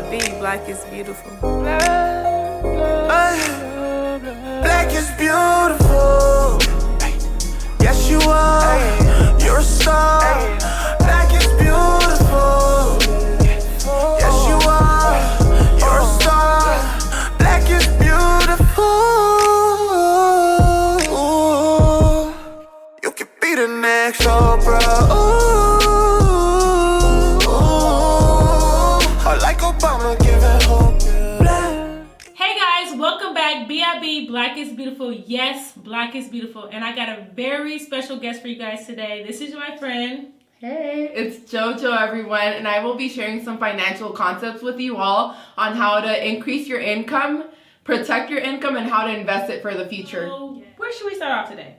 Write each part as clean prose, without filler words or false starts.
B.I.B. Black is beautiful. Black is beautiful. Yes, you are. You're a star. Black is beautiful. Yes, you are. You're a star. Black is beautiful. You could be the next Oprah. Or like Obama giving hope. Welcome back. B.I.B. Black is beautiful. Yes, Black is beautiful. And I got a very special guest for you guys today. This is my friend. Hey, it's JoJo, everyone, and I will be sharing some financial concepts with you all on how to increase your income, protect your income, and how to invest it for the future. So, where should we start off today?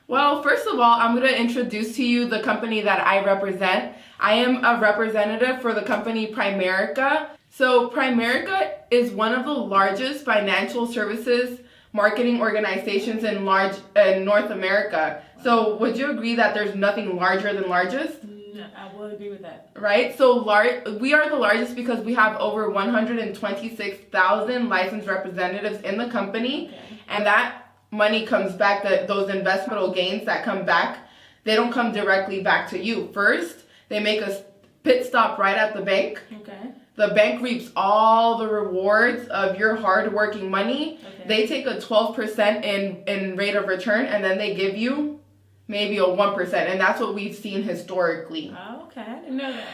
Well, first of all, I'm going to introduce to you the company that I represent. I am a representative for the company Primerica. So Primerica is one of the largest financial services marketing organizations in North America. So would you agree that there's nothing larger than largest? No, I will agree with that. Right? So we are the largest because we have over 126,000 licensed representatives in the company. Okay. And that money comes back, those investmental gains that come back, they don't come directly back to you. First, they make a pit stop right at the bank. Okay. The bank reaps all the rewards of your hard-working money. Okay. They take a 12% in rate of return, and then they give you maybe a 1%, and that's what we've seen historically. Oh, okay, I didn't know that.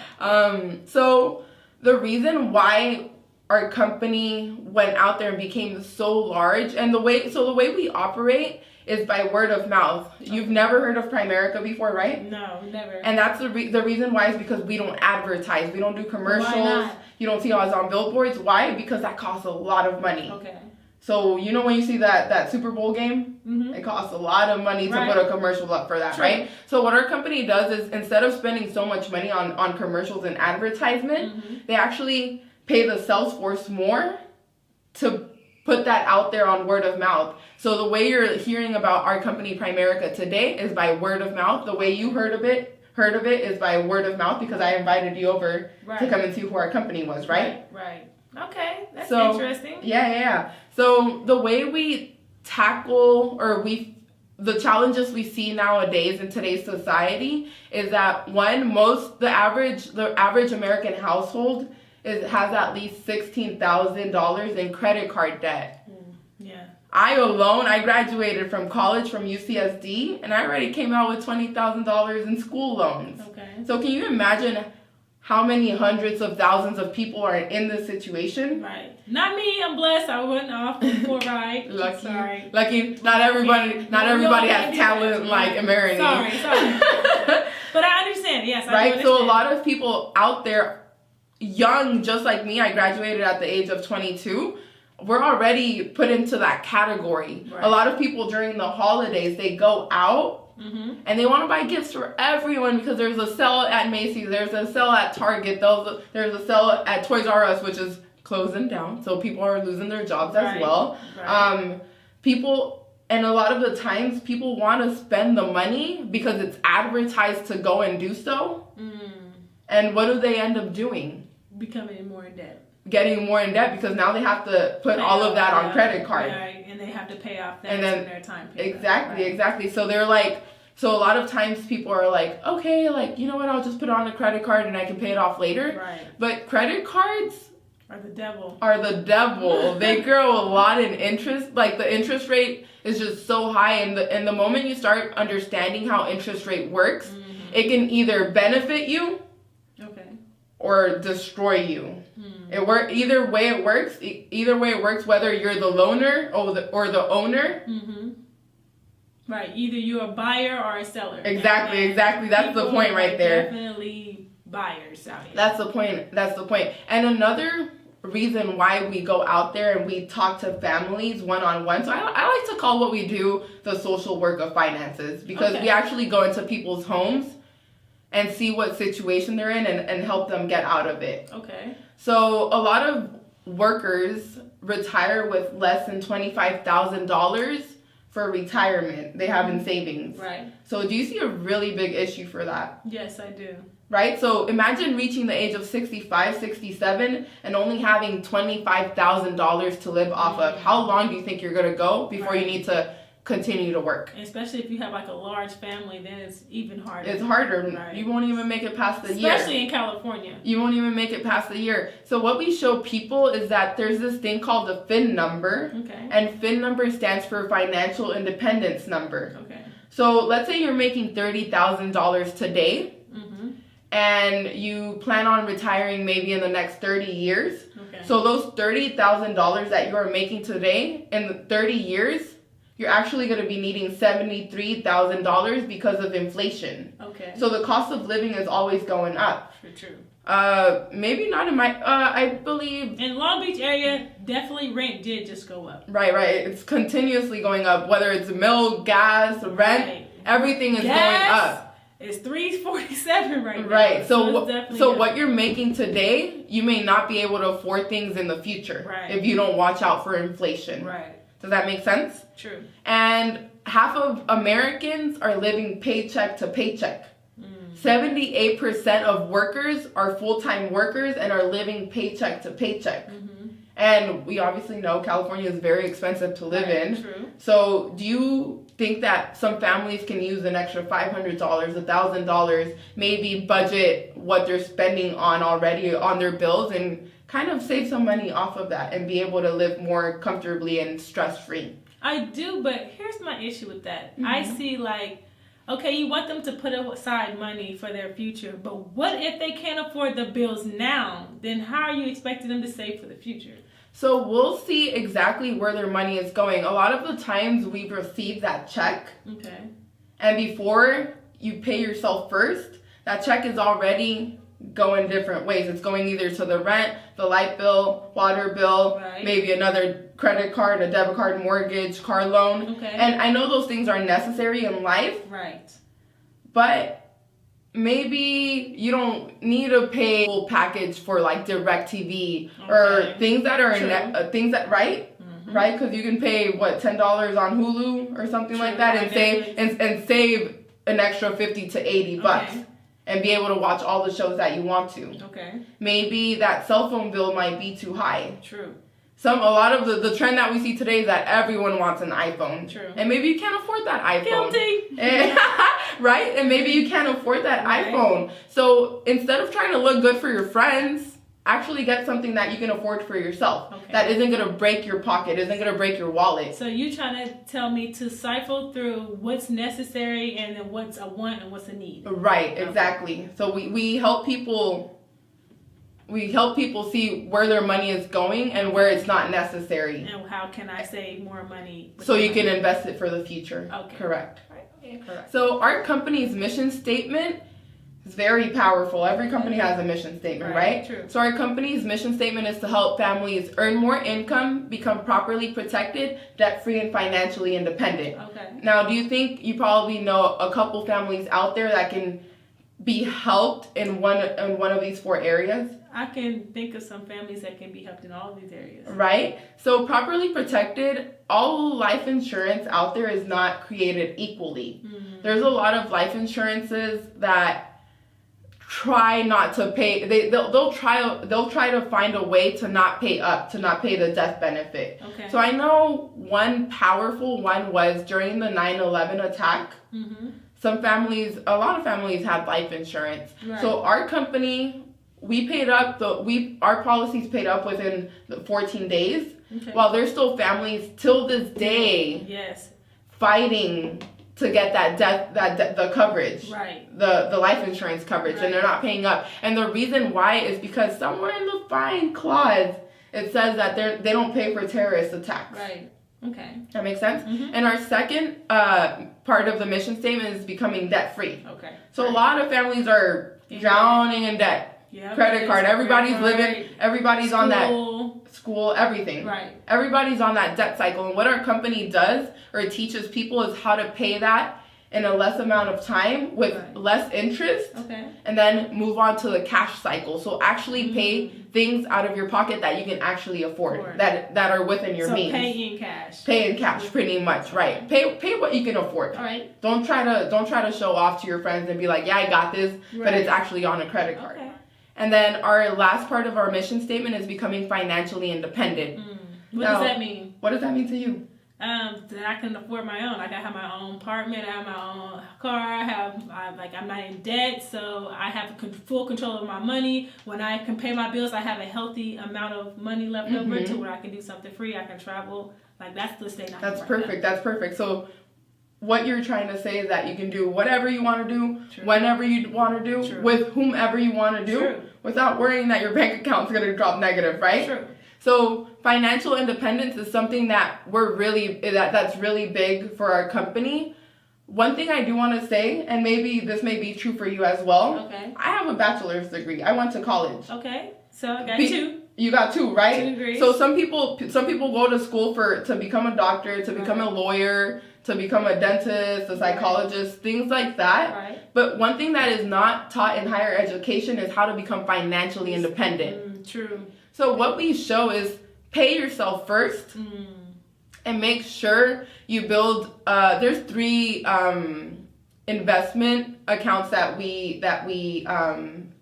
So the reason why our company went out there and became so large, and the way we operate is by word of mouth. Okay. You've never heard of Primerica before, right? No, never. And that's the reason why is because we don't advertise. We don't do commercials. Why not? You don't see us on billboards. Why? Because that costs a lot of money. Okay. So you know when you see that Super Bowl game, it costs a lot of money to put a commercial up for that, right? So what our company does is instead of spending so much money on commercials and advertisement, they actually pay the sales force more to put that out there on word of mouth. So the way you're hearing about our company Primerica today is by word of mouth. The way you heard of it is by word of mouth because I invited you over to come and see who our company was, right? Right. Okay, that's interesting. Yeah. So the way we tackle the challenges we see nowadays in today's society is that the average American household has at least $16,000 in credit card debt. Yeah. I graduated from college from UCSD, and I already came out with $20,000 in school loans. Okay. So can you imagine how many hundreds of thousands of people are in this situation? Right. Not me. I'm blessed. I went off before, right? Lucky. Not everybody has talent like America. Sorry. But I understand. Yes. I right. understand. So a lot of people out there, young, just like me, I graduated at the age of 22. We're already put into that category. Right. A lot of people during the holidays, they go out and they want to buy gifts for everyone because there's a sale at Macy's, there's a sale at Target, there's a sale at Toys R Us, which is closing down. So people are losing their jobs as well. Right. And a lot of the times people want to spend the money because it's advertised to go and do so. And what do they end up doing? Becoming more in debt. Getting more in debt because now they have to put all of that on credit card. Right, and they have to pay off that and then, in their time period. Exactly. So they're like, so a lot of times people are like, okay, like, you know what, I'll just put it on a credit card and I can pay it off later. Right. But credit cards are the devil. They grow a lot in interest. Like the interest rate is just so high, and the moment you start understanding how interest rate works, it can either benefit you or destroy you. Either way it works, whether you're the loaner or the owner. Right, either you're a buyer or a seller. Exactly. That's the point right there. Definitely buyers out here. That's the point. And another reason why we go out there and we talk to families one-on-one. So I like to call what we do the social work of finances because we actually go into people's homes and see what situation they're in and help them get out of it. Okay. So a lot of workers retire with less than $25,000 for retirement they have in savings. Right. So do you see a really big issue for that? Yes, I do. Right? So imagine reaching the age of 65, 67 and only having $25,000 to live off of. How long do you think you're going to go before you need to continue to work? Especially if you have like a large family, then it's even harder. It's harder. Right. You won't even make it past the year. Especially in California. You won't even make it past the year. So what we show people is that there's this thing called the FIN number. Okay. And FIN number stands for Financial Independence Number. Okay. So let's say you're making $30,000 today. Mm-hmm. And you plan on retiring maybe in the next 30 years. Okay. So those $30,000 that you are making today, in 30 years, you're actually going to be needing $73,000 because of inflation. Okay. So the cost of living is always going up. True. Maybe not in my, I believe. In Long Beach area, definitely rent did just go up. Right. It's continuously going up, whether it's milk, gas, rent, everything is going up. It's $347 right now. Right. So So what you're making today, you may not be able to afford things in the future. Right. If you don't watch out for inflation. Right. Does that make sense? True. And half of Americans are living paycheck to paycheck. 78% of workers are full-time workers and are living paycheck to paycheck. Mm-hmm. And we obviously know California is very expensive to live in. True. So do you think that some families can use an extra $500, $1,000, maybe budget what they're spending on already on their bills and kind of save some money off of that and be able to live more comfortably and stress-free? I do, but here's my issue with that. I see like, okay, you want them to put aside money for their future, but what if they can't afford the bills now? Then how are you expecting them to save for the future? So we'll see exactly where their money is going. A lot of the times we've received that check. Okay. And before you pay yourself first, that check is already going different ways. It's going either to the rent, the light bill, water bill, maybe another credit card, a debit card, mortgage, car loan. Okay. And I know those things are necessary in life. Right. But maybe you don't need to pay full package for like DirecTV or things that are things that right, because you can pay $10 on Hulu or something like that and save an extra 50 to 80 bucks and be able to watch all the shows that you want to. Okay. Maybe that cell phone bill might be too high. True. A lot of the trend that we see today is that everyone wants an iPhone. True. And maybe you can't afford that iPhone. Guilty. Right? And maybe you can't afford that iPhone. So instead of trying to look good for your friends, actually get something that you can afford for yourself. Okay. That isn't going to break your pocket, isn't going to break your wallet. So you trying to tell me to siphon through what's necessary and then what's a want and what's a need. Right, exactly. So we help people... We help people see where their money is going and where it's not necessary. And how can I save more money? So you can invest it for the future. Okay. Correct. Right. Okay. Correct. So our company's mission statement is very powerful. Every company has a mission statement, right? True. So our company's mission statement is to help families earn more income, become properly protected, debt-free, and financially independent. Okay. Now, do you think you probably know a couple families out there that can be helped in one of these four areas? I can think of some families that can be helped in all of these areas. Right? So properly protected, all life insurance out there is not created equally. Mm-hmm. There's a lot of life insurances that try not to pay. They'll try to find a way to not pay the death benefit. Okay. So I know one powerful one was during the 9/11 attack. Mm-hmm. A lot of families had life insurance. Right. So our company, we paid up our policies paid up within the 14 days. Okay. While there's still families till this day fighting to get the coverage. Right. The life insurance coverage, and they're not paying up. And the reason why is because somewhere in the fine clause it says that they don't pay for terrorist attacks. Right. Okay. That makes sense? Mm-hmm. And our second part of the mission statement is becoming debt-free. Okay. So a lot of families are drowning in debt. Yeah, credit card. Everybody's living. Everybody's on that school. Everything. Right. Everybody's on that debt cycle. And what our company does or teaches people is how to pay that in a less amount of time with less interest, and then move on to the cash cycle. So actually pay things out of your pocket that you can actually afford, that are within your means. Pay in cash. Pay in cash, pretty much, right? Pay what you can afford. All right. Don't try to show off to your friends and be like, yeah, I got this, but it's actually on a credit card. Okay. And then our last part of our mission statement is becoming financially independent. What does that mean? What does that mean to you? That I can afford my own. Like I have my own apartment, I have my own car, I'm not in debt, so I have full control of my money. When I can pay my bills, I have a healthy amount of money left over to where I can do something free. I can travel. Like that's the state. That's perfect. That's perfect. So what you're trying to say is that you can do whatever you want to do, whenever you want to do, with whomever you want to do, without worrying that your bank account's going to drop negative, right? True. So financial independence is something that that's really big for our company. One thing I do want to say, and maybe this may be true for you as well. Okay. I have a bachelor's degree. I went to college. Okay. So I got 2. You got 2, right? 2 degrees. So some people go to school to become a doctor, to become a lawyer, to become a dentist, a psychologist, things like that. Right. But one thing that is not taught in higher education is how to become financially independent. True. So what we show is pay yourself first and make sure you build, there's 3 investment accounts that we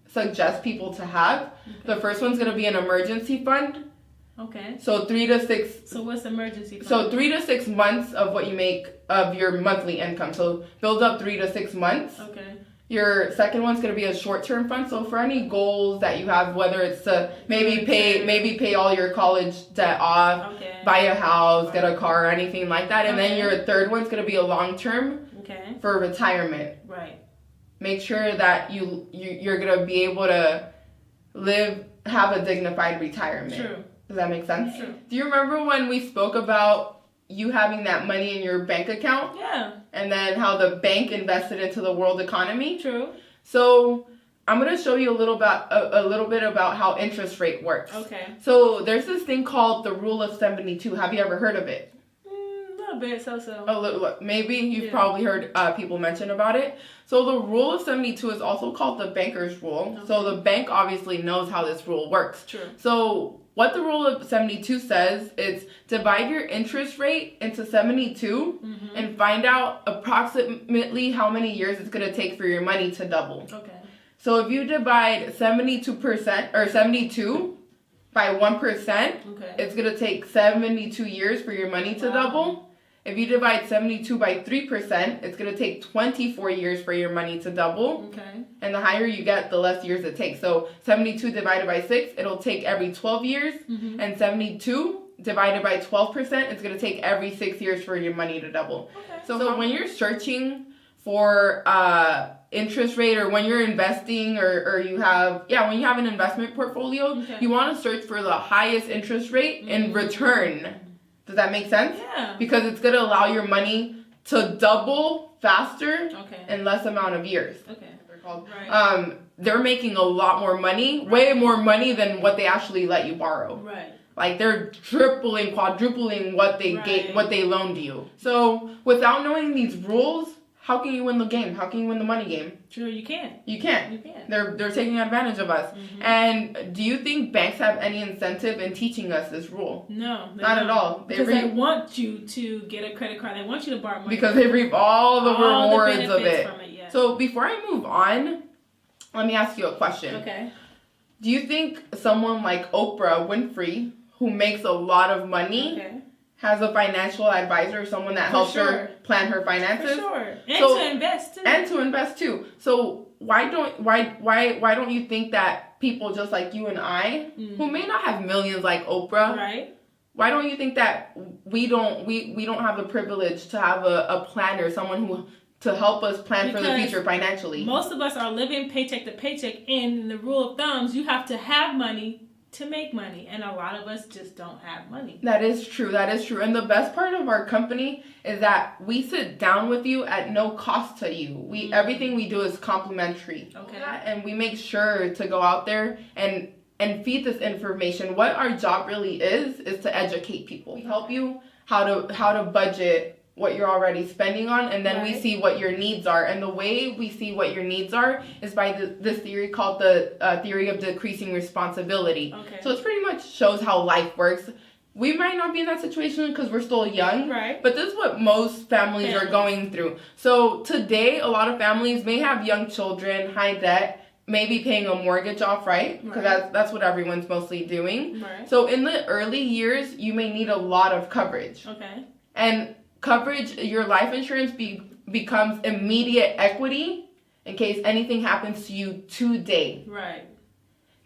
suggest people to have. The first one's going to be an emergency fund. Okay. So 3 to 6. So what's emergency fund? So 3 to 6 months of what you make of your monthly income. So build up 3 to 6 months. Okay. Your second one's gonna be a short-term fund. So for any goals that you have, whether it's to maybe pay all your college debt off, buy a house, get a car, or anything like that, and then your third one's gonna be a long-term for retirement. Right. Make sure that you're gonna be able to have a dignified retirement. True. Does that make sense? True. Do you remember when we spoke about you having that money in your bank account? Yeah. And then how the bank invested into the world economy? True. So I'm going to show you a little bit about how interest rate works. Okay. So there's this thing called the rule of 72. Have you ever heard of it? A little bit, so. A little, maybe you've probably heard people mention about it. So the rule of 72 is also called the banker's rule. Okay. So the bank obviously knows how this rule works. True. So what the rule of 72 says is divide your interest rate into 72 and find out approximately how many years it's going to take for your money to double. Okay. So if you divide 72% or 72 by 1%, it's going to take 72 years for your money to double. If you divide 72 by 3%, it's going to take 24 years for your money to double. Okay. And the higher you get, the less years it takes. So 72 divided by 6, it'll take every 12 years. And 72 divided by 12%, it's going to take every 6 years for your money to double. Okay. So when you're searching for interest rate, or when you're investing, or when you have an investment portfolio, you want to search for the highest interest rate in return. Does that make sense? Yeah. Because it's going to allow your money to double faster in less amount of years. Okay. They're called. Right. They're making a lot more money, way more money than what they actually let you borrow. Right. Like they're tripling, quadrupling what they loaned you. So without knowing these rules, how can you win the game? How can you win the money game? True, you can't. You can't. They're taking advantage of us. And do you think banks have any incentive in teaching us this rule? No, not at all. They want you to get a credit card. They want you to borrow money. Because they reap all the rewards of it. From it, yes. So before I move on, let me ask you a question. Okay. Do you think someone like Oprah Winfrey, who makes a lot of money, has a financial advisor, someone that helps her plan her finances? For sure. And to invest too. So why don't you think that people just like you and I, who may not have millions like Oprah, why don't you think that we don't have the privilege to have a planner, someone who to help us plan for the future financially? Most of us are living paycheck to paycheck, and the rule of thumbs, you have to have money to make money, and a lot of us just don't have money. That is true. And the best part of our company is that we sit down with you at no cost to you. Everything we do is complimentary. Okay. And we make sure to go out there and feed this information. What our job really is to educate people. We help you how to budget what you're already spending on, and then we Right. see what your needs are. And the way we see what your needs are is by this theory called the theory of decreasing responsibility. Okay. So it's pretty much shows how life works. We might not be in that situation because we're still young, Right. but this is what most families are going through. So today, a lot of families may have young children, high debt, maybe paying a mortgage off, right? Because that's what everyone's mostly doing. Right. So in the early years, you may need a lot of coverage. Okay. And coverage, your life insurance becomes immediate equity in case anything happens to you today. Right.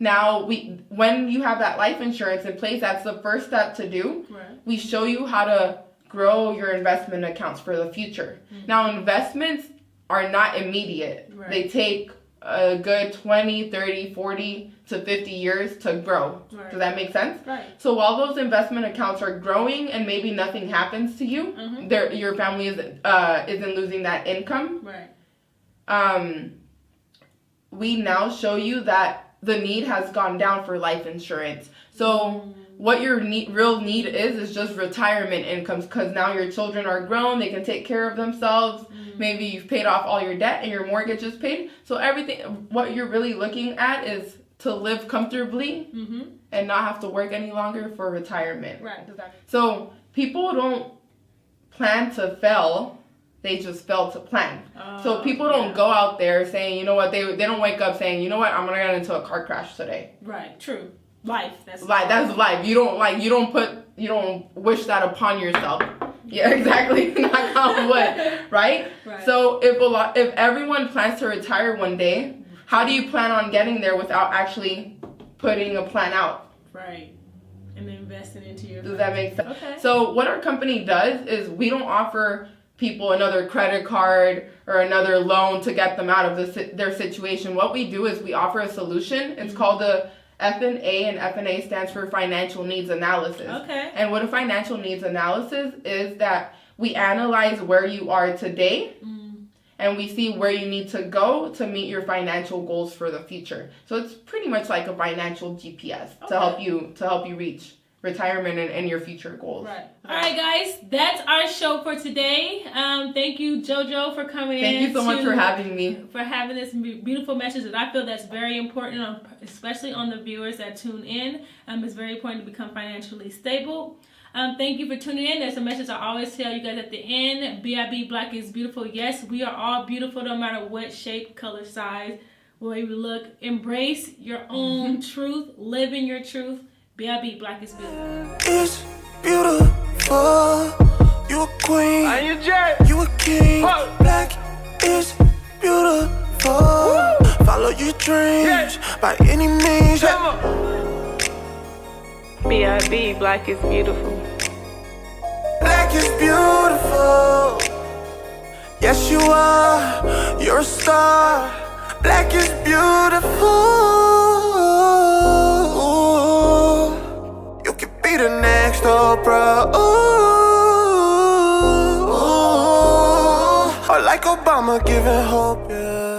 Now, when you have that life insurance in place, that's the first step to do. Right. We show you how to grow your investment accounts for the future. Mm-hmm. Now, investments are not immediate. Right. They take a good 20, 30, 40 to 50 years to grow. Right. Does that make sense? Right. So while those investment accounts are growing and maybe nothing happens to you, your family isn't losing that income. Right. We now show you that the need has gone down for life insurance. So what your real need is just retirement incomes, because now your children are grown, they can take care of themselves. Maybe you've paid off all your debt and your mortgage is paid. So everything, what you're really looking at is to live comfortably and not have to work any longer for retirement. Right. So people don't plan to fail. They just fail to plan. So people don't go out there saying, you know what, they don't wake up saying, you know what, I'm gonna get into a car crash today. Right. True. Life. That's life. You don't wish that upon yourself. Yeah, exactly. Knock on wood, right? Right. So if everyone plans to retire one day, how do you plan on getting there without actually putting a plan out? Right. And investing into your. Does that make sense? Okay. So what our company does is we don't offer people another credit card or another loan to get them out of their situation. What we do is we offer a solution. It's called the F&A, and F&A stands for Financial Needs Analysis. Okay. And what a financial needs analysis is that we analyze where you are today and we see where you need to go to meet your financial goals for the future. So it's pretty much like a financial GPS to help you reach retirement and your future goals. Right. All right, guys, that's our show for today. Thank you, JoJo, for coming in. Thank you so much for having me. For having this beautiful message that I feel that's very important, especially on the viewers that tune in. It's very important to become financially stable. Thank you for tuning in. There's a message I always tell you guys at the end. B.I.B. Black is beautiful. Yes, we are all beautiful no matter what shape, color, size, way we look. Embrace your own truth. Live in your truth. B.I.B. Black is beautiful. It's beautiful. You a queen. And you Jay. You a king. Whoa. Black is beautiful. Woo. Follow your dreams by any means. Come on. B.I.B. Black is beautiful. Black is beautiful. Yes, you are. You're a star. Black is beautiful. You could be the next Oprah. Or like Obama giving hope, yeah.